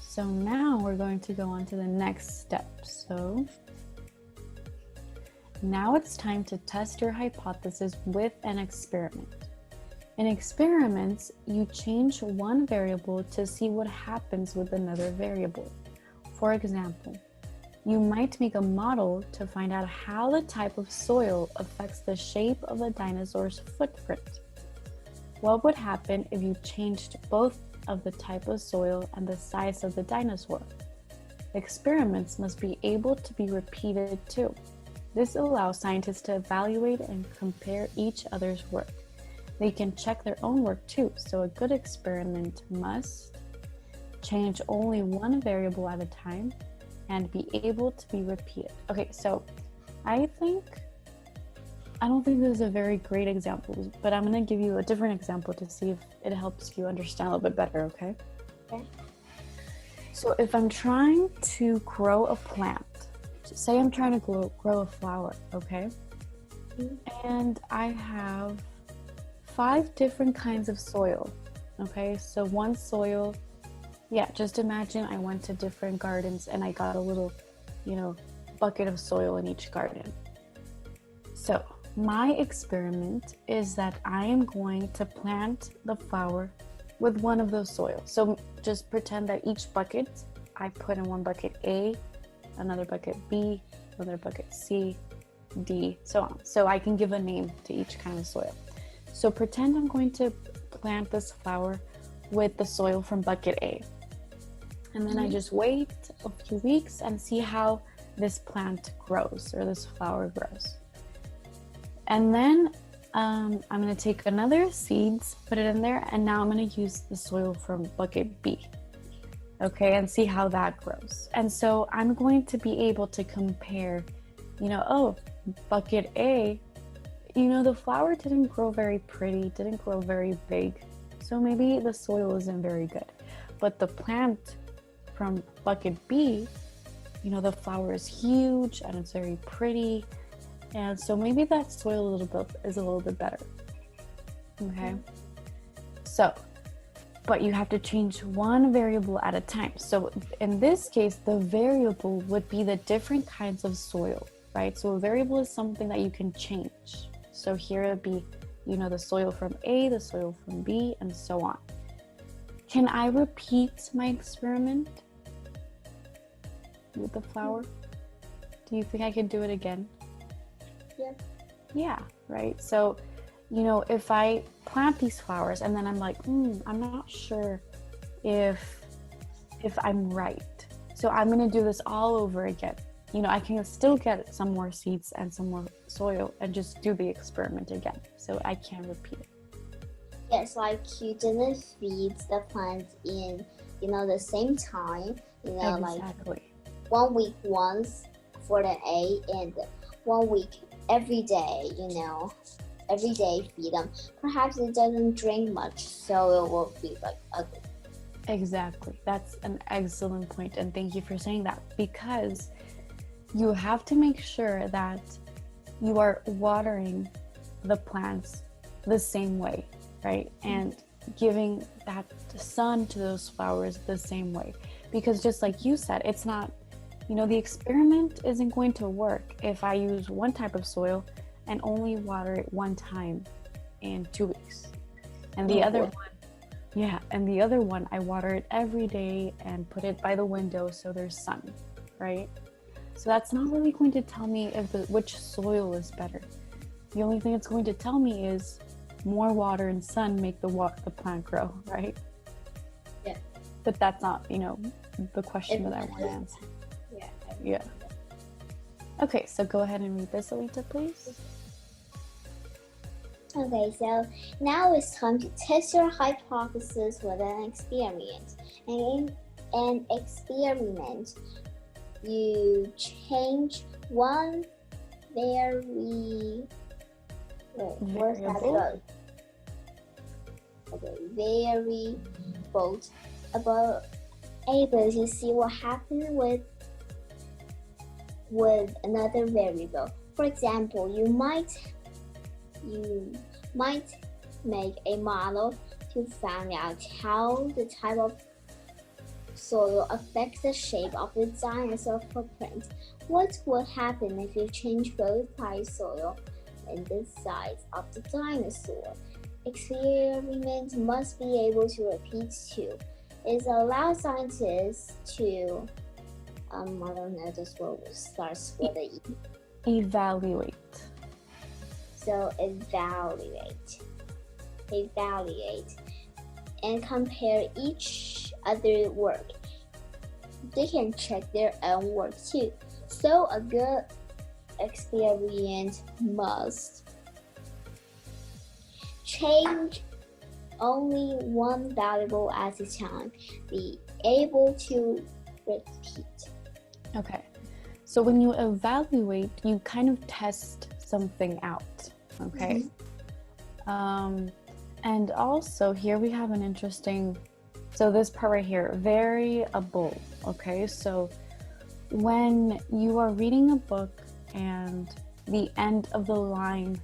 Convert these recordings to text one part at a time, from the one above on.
So now we're going to go on to the next step. So now it's time to test your hypothesis with an experiment. In experiments, you change one variable to see what happens with another variable. For example, you might make a model to find out how the type of soil affects the shape of a dinosaur's footprint. What would happen if you changed both of the type of soil and the size of the dinosaur? Experiments must be able to be repeated too. This allows scientists to evaluate and compare each other's work. They can check their own work too, so a good experiment must change only one variable at a time and be able to be repeated. Okay, so I don't think this is a very great example, but I'm going to give you a different example to see if it helps you understand a little bit better, okay? Okay. So if I'm trying to grow a plant, say I'm trying to grow a flower, okay? Mm-hmm. And I have 5 different kinds of soil, okay? So one soil, just imagine I went to different gardens and I got a little, bucket of soil in each garden. So my experiment is that I am going to plant the flower with one of those soils. So just pretend that each bucket, I put in one bucket A, another bucket B, another bucket C, D, so on. So I can give a name to each kind of soil. So pretend I'm going to plant this flower with the soil from bucket A. And then I just wait a few weeks and see how this plant grows or this flower grows. And then I'm going to take another seeds, put it in there, and now I'm going to use the soil from bucket B. Okay, and see how that grows. And so I'm going to be able to compare, bucket A, the flower didn't grow very pretty, didn't grow very big. So maybe the soil isn't very good. But the plant from bucket B, the flower is huge and it's very pretty. And so maybe that soil is a little bit better. Okay. So, but you have to change one variable at a time. So in this case, the variable would be the different kinds of soil, right? So a variable is something that you can change. So here it would be, the soil from A, the soil from B, and so on. Can I repeat my experiment with the flower? Do you think I can do it again? Yeah, right. So, if I plant these flowers and then I'm like, I'm not sure if I'm right. So I'm going to do this all over again. I can still get some more seeds and some more soil and just do the experiment again. So I can repeat it. Yes, like you didn't feed the plants in, the same time, Exactly. like 1 week once for the A and 1 week every day, every day feed them. Perhaps it doesn't drink much, so it will be like ugly. Exactly. That's an excellent point, and thank you for saying that, because you have to make sure that you are watering the plants the same way, right? And giving that sun to those flowers the same way. Because just like you said, it's not, the experiment isn't going to work if I use one type of soil and only water it one time in 2 weeks. And the other one, I water it every day and put it by the window so there's sun, right? So that's not really going to tell me which soil is better. The only thing it's going to tell me is more water and sun make the plant grow, right? Yeah. But that's not, the question that I want to answer. Yeah. Okay, so go ahead and read this, Alita, please. Okay, so now it's time to test your hypothesis with an experiment. And in an experiment, you change one variable about able to see what happens with another variable. For example, you might make a model to find out how the type of soil affects the shape of the dinosaur footprint. What would happen if you change both type soil and the size of the dinosaur? Experiments must be able to repeat too. It allows scientists to, I don't know, this word starts with a E. Evaluate. So evaluate, and compare each other work. They can check their own work too. So a good experiment must change only one variable at a time. Be able to repeat. Okay. So when you evaluate, you kind of test something out. Okay. And also here we have an interesting, so this part right here, variable. Okay. So when you are reading a book and the end of the line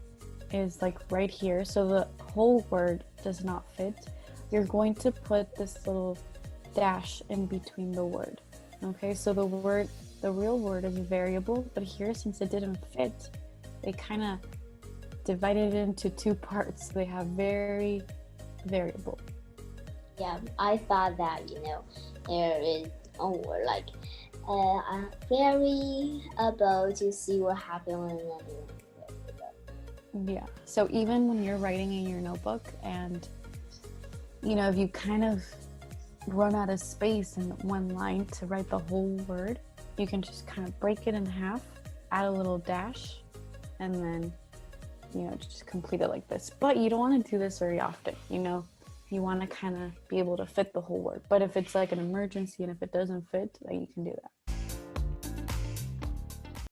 is like right here, so the whole word does not fit, you're going to put this little dash in between the word. Okay, so the real word is variable, but here, since it didn't fit, they kind of divided it into two parts. They have very variable. Yeah, I thought that, there is a word like variable to see what happened when another. Yeah, so even when you're writing in your notebook and, if you kind of run out of space in one line to write the whole word, you can just kind of break it in half, add a little dash, and then, just complete it like this. But you don't want to do this very often, you want to kind of be able to fit the whole word. But if it's like an emergency and if it doesn't fit, then you can do that.